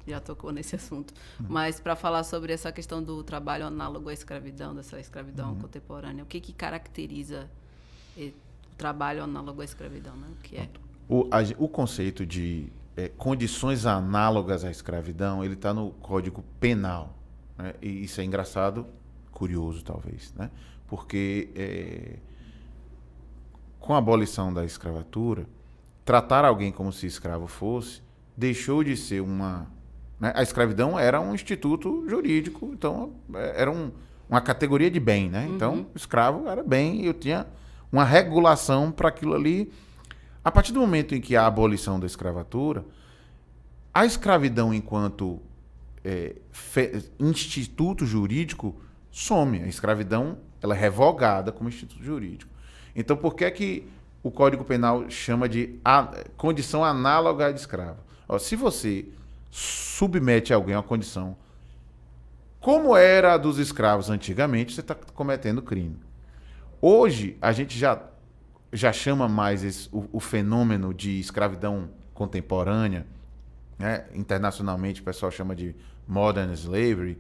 já tocou nesse assunto. Mas para falar sobre essa questão do trabalho análogo à escravidão, dessa escravidão contemporânea, o que caracteriza o trabalho análogo à escravidão, né? O que é? O conceito de condições análogas à escravidão, ele está no Código Penal, né? E isso é engraçado, curioso talvez, né? Porque com a abolição da escravatura, tratar alguém como se escravo fosse, deixou de ser uma... Né? A escravidão era um instituto jurídico, então era uma categoria de bem, né? Então, o escravo era bem e eu tinha uma regulação para aquilo ali. A partir do momento em que há a abolição da escravatura, a escravidão enquanto instituto jurídico some. A escravidão ela é revogada como instituto jurídico. Então, por que o Código Penal chama de condição análoga de escravo? Se você submete alguém a uma condição como era a dos escravos antigamente, você está cometendo crime. Hoje, a gente já chama mais o fenômeno de escravidão contemporânea, né? Internacionalmente o pessoal chama de modern slavery,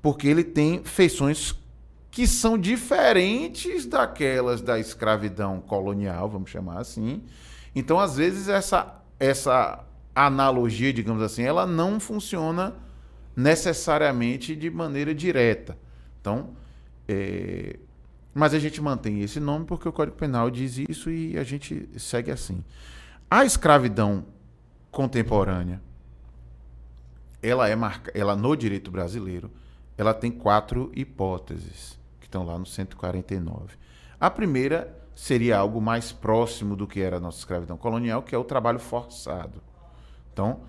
porque ele tem feições que são diferentes daquelas da escravidão colonial, vamos chamar assim. Então, às vezes, essa analogia, digamos assim, ela não funciona necessariamente de maneira direta. Então, mas a gente mantém esse nome porque o Código Penal diz isso e a gente segue assim. A escravidão contemporânea, ela no direito brasileiro, ela tem 4 hipóteses que estão lá no 149. A primeira seria algo mais próximo do que era a nossa escravidão colonial, que é o trabalho forçado. Então,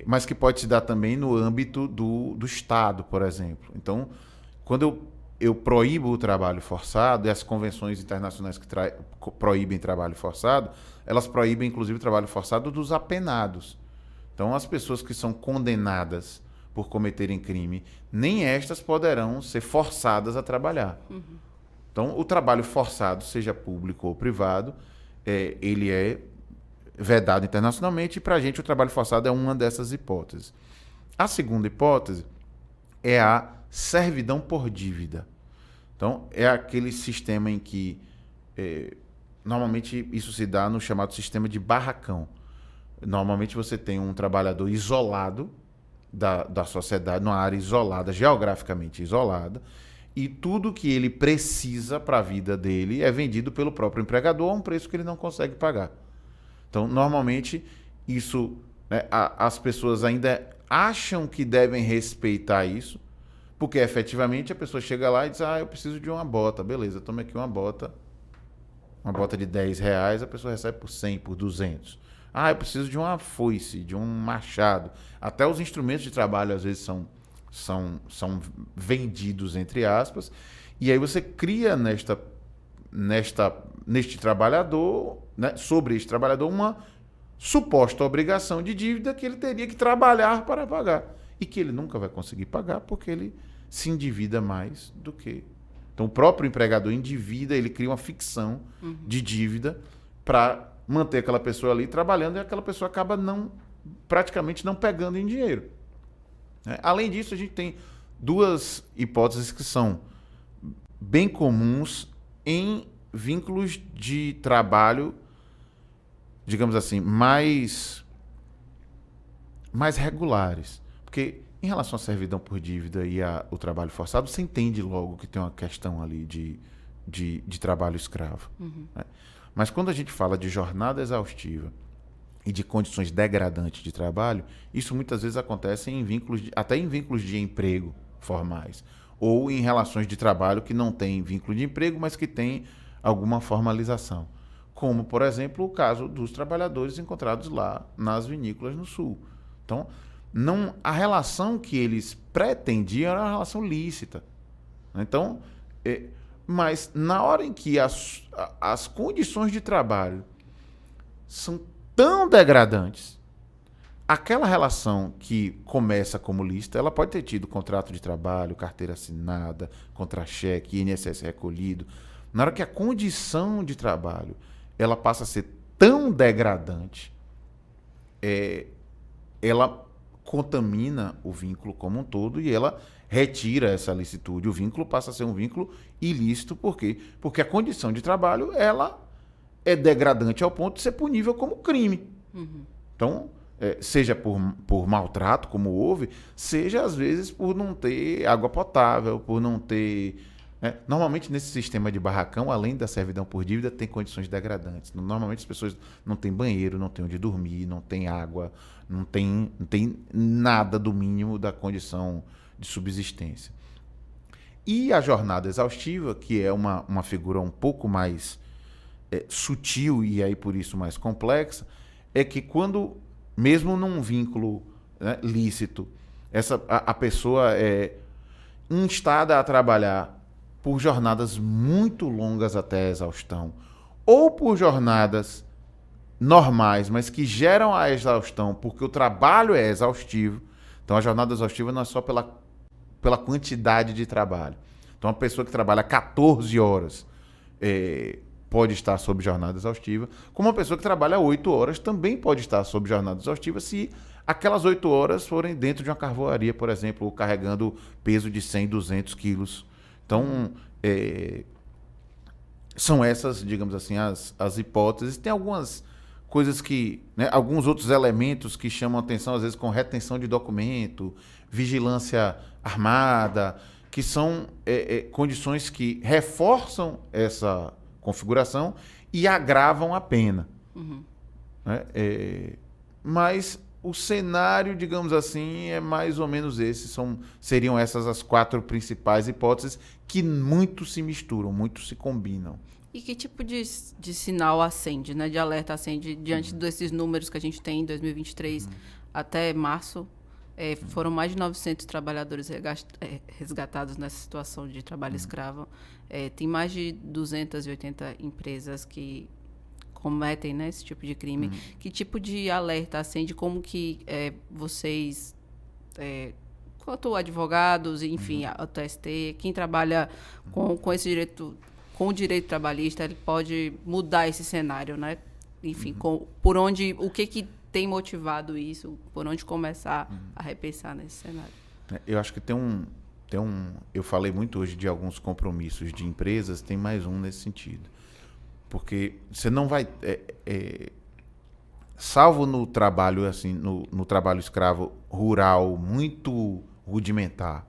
mas que pode se dar também no âmbito do Estado, por exemplo. Então, quando eu proíbo o trabalho forçado, e as convenções internacionais que proíbem trabalho forçado, elas proíbem, inclusive, o trabalho forçado dos apenados. Então, as pessoas que são condenadas por cometerem crime, nem estas poderão ser forçadas a trabalhar. Então, o trabalho forçado, seja público ou privado, ele é vedado internacionalmente, e para a gente o trabalho forçado é uma dessas hipóteses. A segunda hipótese é a servidão por dívida. Então, é aquele sistema em que, normalmente, isso se dá no chamado sistema de barracão. Normalmente, você tem um trabalhador isolado da sociedade, numa área isolada, geograficamente isolada, e tudo que ele precisa para a vida dele é vendido pelo próprio empregador a um preço que ele não consegue pagar. Então, normalmente, isso, né, as pessoas ainda acham que devem respeitar isso, porque efetivamente a pessoa chega lá e diz, eu preciso de uma bota. Beleza, toma aqui uma bota de R$10, a pessoa recebe por 100, por 200. Eu preciso de uma foice, de um machado. Até os instrumentos de trabalho, às vezes, são vendidos, entre aspas, e aí você cria neste trabalhador, né, sobre este trabalhador, uma suposta obrigação de dívida que ele teria que trabalhar para pagar. E que ele nunca vai conseguir pagar porque ele se endivida mais do que... Então, o próprio empregador endivida, ele cria uma ficção de dívida para manter aquela pessoa ali trabalhando e aquela pessoa acaba praticamente não pegando em dinheiro. Além disso, a gente tem 2 hipóteses que são bem comuns em vínculos de trabalho, digamos assim, mais regulares. Porque em relação à servidão por dívida e o trabalho forçado, você entende logo que tem uma questão ali de trabalho escravo. Né? Mas quando a gente fala de jornada exaustiva e de condições degradantes de trabalho, isso muitas vezes acontece até em vínculos de emprego formais, ou em relações de trabalho que não têm vínculo de emprego, mas que têm alguma formalização. Como, por exemplo, o caso dos trabalhadores encontrados lá nas vinícolas no Sul. Então, a relação que eles pretendiam era uma relação lícita. Então, mas na hora em que as condições de trabalho são tão degradantes, aquela relação que começa como lícita, ela pode ter tido contrato de trabalho, carteira assinada, contra-cheque, INSS recolhido. Na hora que a condição de trabalho ela passa a ser tão degradante, ela contamina o vínculo como um todo e ela retira essa licitude. O vínculo passa a ser um vínculo ilícito. Por quê? Porque a condição de trabalho ela é degradante ao ponto de ser punível como crime. Então, seja por maltrato, como houve, seja às vezes por não ter água potável, por não ter... Normalmente nesse sistema de barracão, além da servidão por dívida, tem condições degradantes. Normalmente as pessoas não têm banheiro, não têm onde dormir, não têm água, não tem nada do mínimo da condição de subsistência. E a jornada exaustiva, que é uma figura um pouco mais sutil e aí por isso mais complexa, é que quando, mesmo num vínculo, né, lícito, a pessoa é instada a trabalhar por jornadas muito longas até a exaustão, ou por jornadas normais, mas que geram a exaustão porque o trabalho é exaustivo. Então a jornada exaustiva não é só pela quantidade de trabalho. Então uma pessoa que trabalha 14 horas pode estar sob jornada exaustiva, como uma pessoa que trabalha 8 horas também pode estar sob jornada exaustiva se aquelas 8 horas forem dentro de uma carvoaria, por exemplo, carregando peso de 100, 200 quilos. Então, são essas, digamos assim, as hipóteses. Tem algumas coisas que, né, alguns outros elementos que chamam a atenção, às vezes com retenção de documento, vigilância armada, que são condições que reforçam essa configuração e agravam a pena. Né? Mas o cenário, digamos assim, é mais ou menos esse. Seriam essas as 4 principais hipóteses que muito se misturam, muito se combinam. E que tipo de sinal acende, né, de alerta acende diante desses números que a gente tem em 2023 até março? Foram mais de 900 trabalhadores resgatados nessa situação de trabalho escravo. Tem mais de 280 empresas que cometem, né, esse tipo de crime. Que tipo de alerta acende? Como que vocês, quanto advogados, enfim, a TST, quem trabalha com esse direito, com o direito trabalhista, ele pode mudar esse cenário, né? Enfim, por onde, o que tem motivado isso, por onde começar a repensar nesse cenário? Eu acho que eu falei muito hoje de alguns compromissos de empresas, tem mais um nesse sentido. Porque você não vai... salvo no trabalho, assim, no trabalho escravo rural, muito rudimentar,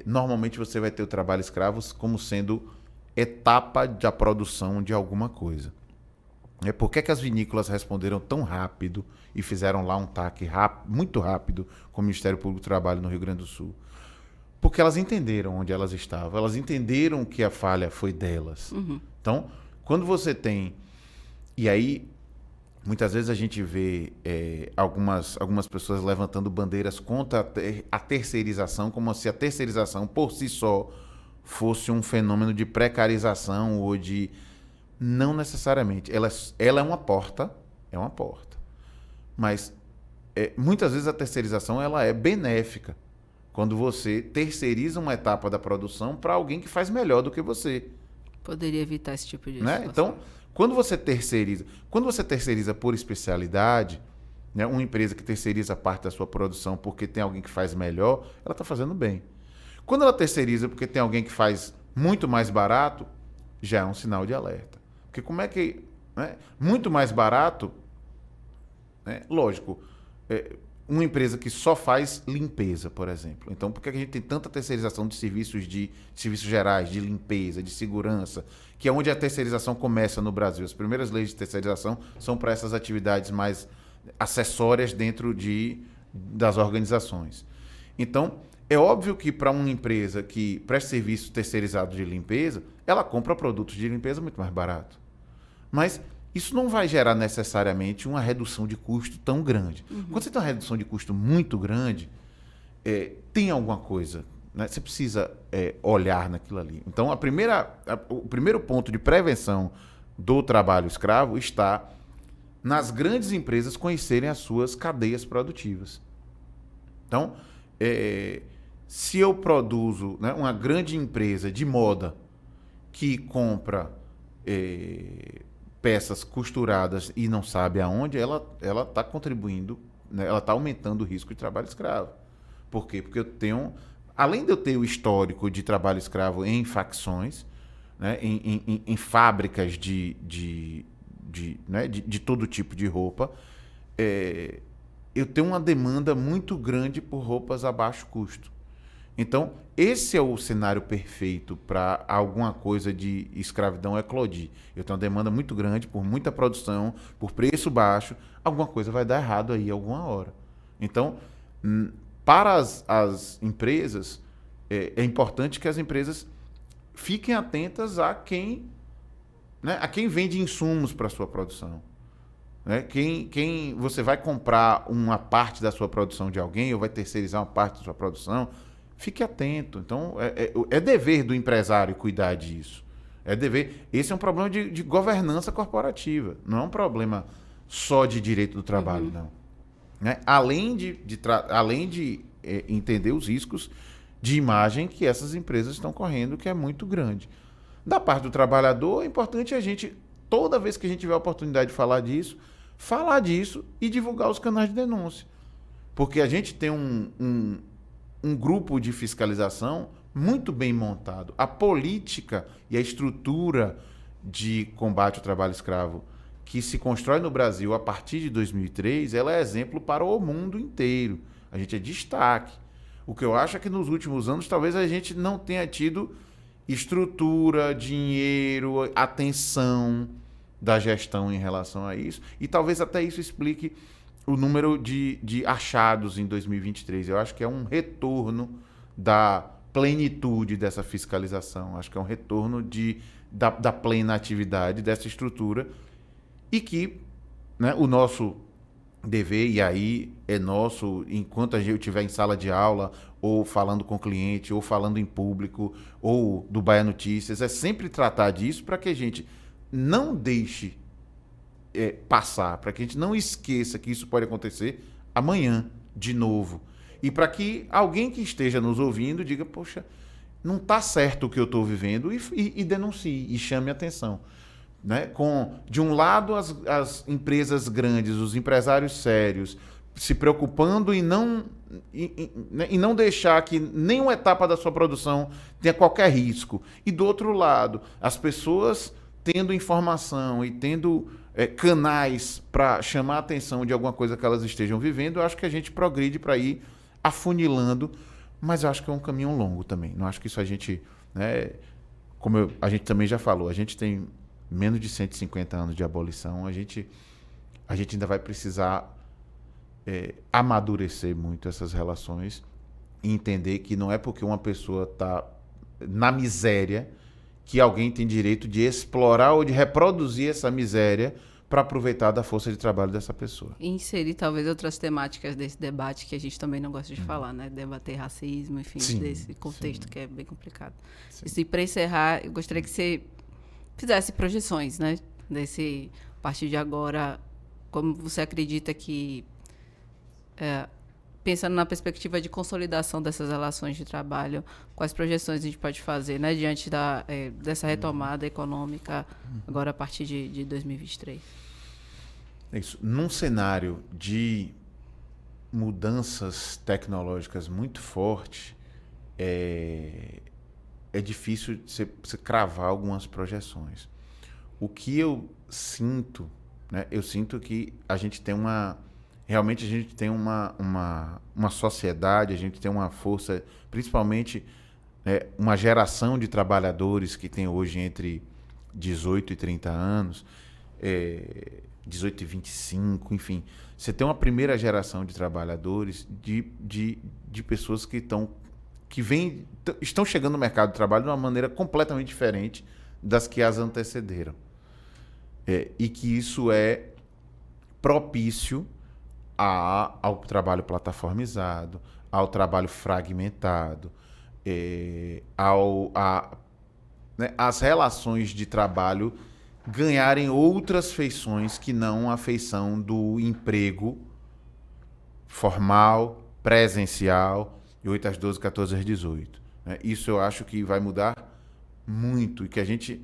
normalmente você vai ter o trabalho escravo como sendo etapa da produção de alguma coisa. Por que as vinícolas responderam tão rápido e fizeram lá um TAC muito rápido com o Ministério Público do Trabalho no Rio Grande do Sul? Porque elas entenderam onde elas estavam, elas entenderam que a falha foi delas. Então, quando você tem... E aí, muitas vezes a gente vê algumas pessoas levantando bandeiras contra a terceirização, como se a terceirização por si só fosse um fenômeno de precarização ou de... Não necessariamente. Ela é uma porta, mas muitas vezes a terceirização ela é benéfica. Quando você terceiriza uma etapa da produção para alguém que faz melhor do que você. Poderia evitar esse tipo de situação. Então, quando você terceiriza por especialidade, né, uma empresa que terceiriza parte da sua produção porque tem alguém que faz melhor, ela está fazendo bem. Quando ela terceiriza porque tem alguém que faz muito mais barato, já é um sinal de alerta. Porque como é que... Né, muito mais barato, né, lógico, uma empresa que só faz limpeza, por exemplo. Então, por que a gente tem tanta terceirização de serviços gerais, de limpeza, de segurança, que é onde a terceirização começa no Brasil? As primeiras leis de terceirização são para essas atividades mais acessórias dentro das organizações. Então, é óbvio que para uma empresa que presta serviço terceirizado de limpeza, ela compra produtos de limpeza muito mais barato. Mas isso não vai gerar necessariamente uma redução de custo tão grande. Quando você tem uma redução de custo muito grande, tem alguma coisa, né? Você precisa olhar naquilo ali. Então, o primeiro ponto de prevenção do trabalho escravo está nas grandes empresas conhecerem as suas cadeias produtivas. Então, se eu produzo, né, uma grande empresa de moda que compra peças costuradas e não sabe aonde, ela está contribuindo, né, ela está aumentando o risco de trabalho escravo. Por quê? Porque além de eu ter o histórico de trabalho escravo em facções, né, em fábricas né, de todo tipo de roupa, eu tenho uma demanda muito grande por roupas a baixo custo. Então, esse é o cenário perfeito para alguma coisa de escravidão eclodir. Eu tenho uma demanda muito grande por muita produção, por preço baixo, alguma coisa vai dar errado aí alguma hora. Então, para as empresas, é importante que as empresas fiquem atentas a quem, né, a quem vende insumos para a sua produção. Né? Quem você vai comprar uma parte da sua produção de alguém ou vai terceirizar uma parte da sua produção, fique atento. Então, é dever do empresário cuidar disso. É dever. Esse é um problema de governança corporativa. Não é um problema só de direito do trabalho, não. Né? Além de entender os riscos de imagem que essas empresas estão correndo, que é muito grande. Da parte do trabalhador, é importante a gente, toda vez que a gente tiver a oportunidade de falar disso e divulgar os canais de denúncia. Porque a gente tem um grupo de fiscalização muito bem montado. A política e a estrutura de combate ao trabalho escravo que se constrói no Brasil a partir de 2003, ela é exemplo para o mundo inteiro. A gente é destaque. O que eu acho é que nos últimos anos talvez a gente não tenha tido estrutura, dinheiro, atenção da gestão em relação a isso. E talvez até isso explique o número de achados em 2023. Eu acho que é um retorno da plenitude dessa fiscalização. Acho que é um retorno da plena atividade dessa estrutura e que, né, o nosso dever, e aí é nosso, enquanto a gente estiver em sala de aula, ou falando com o cliente, ou falando em público, ou do Bahia Notícias, é sempre tratar disso para que a gente não deixe passar, para que a gente não esqueça que isso pode acontecer amanhã, de novo. E para que alguém que esteja nos ouvindo diga, poxa, não está certo o que eu estou vivendo, e denuncie, e chame a atenção. Né? De um lado, as empresas grandes, os empresários sérios, se preocupando em não deixar que nenhuma etapa da sua produção tenha qualquer risco. E do outro lado, as pessoas tendo informação e tendo canais para chamar a atenção de alguma coisa que elas estejam vivendo, eu acho que a gente progride para ir afunilando, mas eu acho que é um caminho longo também. Não acho que isso a gente... Né, como a gente também já falou, a gente tem menos de 150 anos de abolição, a gente ainda vai precisar amadurecer muito essas relações e entender que não é porque uma pessoa está na miséria que alguém tem direito de explorar ou de reproduzir essa miséria para aproveitar da força de trabalho dessa pessoa. E inserir talvez outras temáticas desse debate que a gente também não gosta de falar, né? Debater racismo, enfim, sim, desse contexto que é bem complicado. E para encerrar, eu gostaria que você fizesse projeções, né? A partir de agora, como você acredita que, pensando na perspectiva de consolidação dessas relações de trabalho, quais projeções a gente pode fazer, né? Diante dessa retomada econômica, agora a partir de 2023? Isso. Num cenário de mudanças tecnológicas muito forte, é difícil você cravar algumas projeções. O que eu sinto, né? Eu sinto que a gente tem realmente a gente tem uma sociedade, a gente tem uma força, principalmente uma geração de trabalhadores que tem hoje entre 18 e 30 anos, 18 e 25, enfim. Você tem uma primeira geração de trabalhadores, de pessoas que estão chegando no mercado de trabalho de uma maneira completamente diferente das que as antecederam. E que isso é propício ao trabalho plataformizado, ao trabalho fragmentado, as relações de trabalho ganharem outras feições que não a feição do emprego formal, presencial, de 8 às 12, 14 às 18. Isso eu acho que vai mudar muito e que a gente...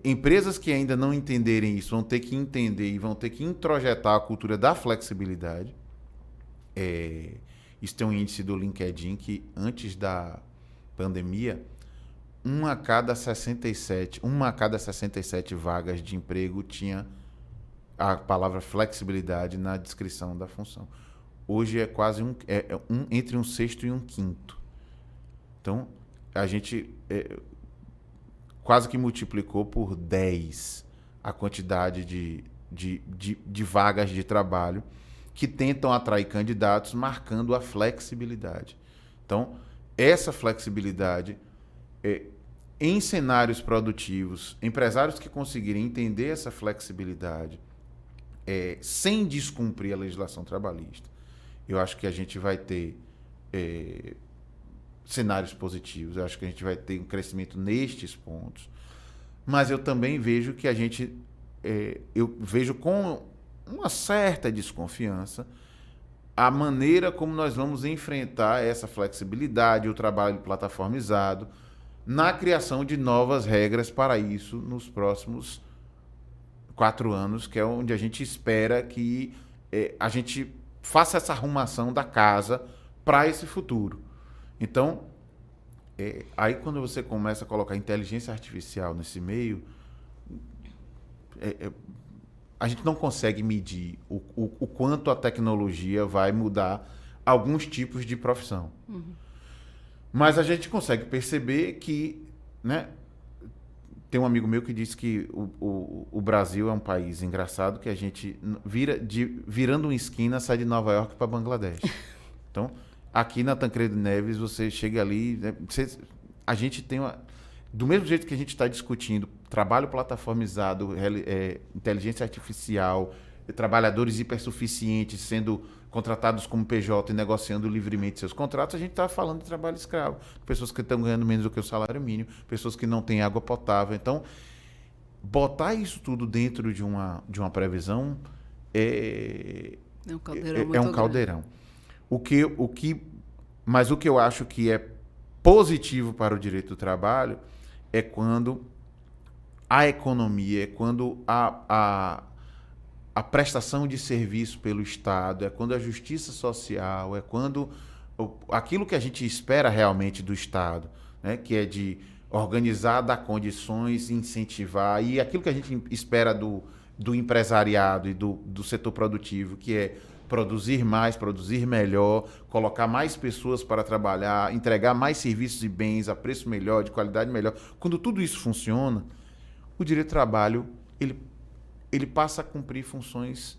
empresas que ainda não entenderem isso vão ter que entender e vão ter que introjetar a cultura da flexibilidade, Isso tem um índice do LinkedIn que, antes da pandemia, uma a cada 67 vagas de emprego tinha a palavra flexibilidade na descrição da função. Hoje é quase entre um sexto e um quinto. Então, a gente quase que multiplicou por 10 a quantidade de vagas de trabalho que tentam atrair candidatos marcando a flexibilidade. Então, essa flexibilidade, em cenários produtivos, empresários que conseguirem entender essa flexibilidade sem descumprir a legislação trabalhista, eu acho que a gente vai ter cenários positivos, eu acho que a gente vai ter um crescimento nestes pontos, mas eu também vejo que eu vejo com uma certa desconfiança a maneira como nós vamos enfrentar essa flexibilidade, o trabalho plataformizado, na criação de novas regras para isso nos próximos 4 anos, que é onde a gente espera que a gente faça essa arrumação da casa para esse futuro. Então, aí quando você começa a colocar inteligência artificial nesse meio, a gente não consegue medir o quanto a tecnologia vai mudar alguns tipos de profissão. Uhum. Mas a gente consegue perceber que, né, tem um amigo meu que disse que o Brasil é um país engraçado, que a gente virando uma esquina sai de Nova York para Bangladesh. Então, aqui na Tancredo Neves, você chega ali, né, a gente tem do mesmo jeito que a gente está discutindo trabalho plataformizado, inteligência artificial, trabalhadores hipersuficientes sendo contratados como PJ e negociando livremente seus contratos, a gente está falando de trabalho escravo. Pessoas que estão ganhando menos do que o salário mínimo, pessoas que não têm água potável. Então, botar isso tudo dentro de uma previsão um caldeirão muito um caldeirão. Mas o que eu acho que é positivo para o direito do trabalho é quando a economia, é quando a prestação de serviço pelo Estado, é quando a justiça social, é quando aquilo que a gente espera realmente do Estado, né, que é de organizar, dar condições, incentivar, e aquilo que a gente espera do empresariado e do setor produtivo, que é produzir mais, produzir melhor, colocar mais pessoas para trabalhar, entregar mais serviços e bens a preço melhor, de qualidade melhor. Quando tudo isso funciona, o direito do trabalho ele passa a cumprir funções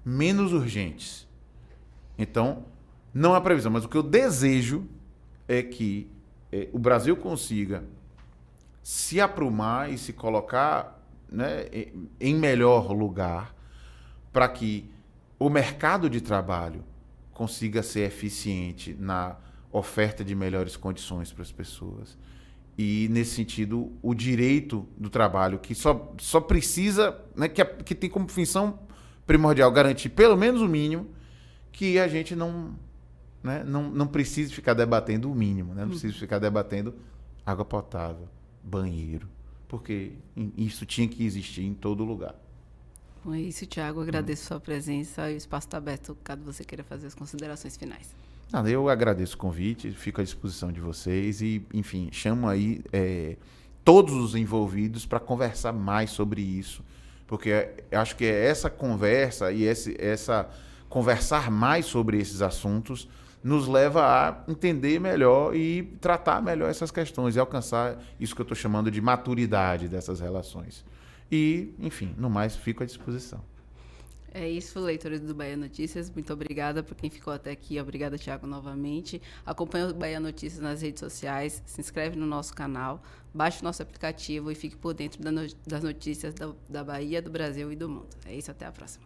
menos urgentes. Então, não há previsão, mas o que eu desejo é que o Brasil consiga se aprumar e se colocar, né, em melhor lugar para que o mercado de trabalho consiga ser eficiente na oferta de melhores condições para as pessoas. E, nesse sentido, o direito do trabalho, que só precisa, né, que tem como função primordial garantir pelo menos o mínimo, que a gente não precise ficar debatendo o mínimo, né? Não precisa ficar debatendo água potável, banheiro, porque isso tinha que existir em todo lugar. Bom, é isso, Thiago. Agradeço a sua presença e o espaço está aberto caso você queira fazer as considerações finais. Eu agradeço o convite, fico à disposição de vocês e, enfim, chamo aí todos os envolvidos para conversar mais sobre isso, porque acho que essa conversa e essa conversar mais sobre esses assuntos nos leva a entender melhor e tratar melhor essas questões e alcançar isso que eu estou chamando de maturidade dessas relações. E, enfim, no mais, fico à disposição. É isso, leitores do Bahia Notícias. Muito obrigada por quem ficou até aqui. Obrigada, Thiago, novamente. Acompanhe o Bahia Notícias nas redes sociais, se inscreve no nosso canal, baixe o nosso aplicativo e fique por dentro das notícias da Bahia, do Brasil e do mundo. É isso, até a próxima.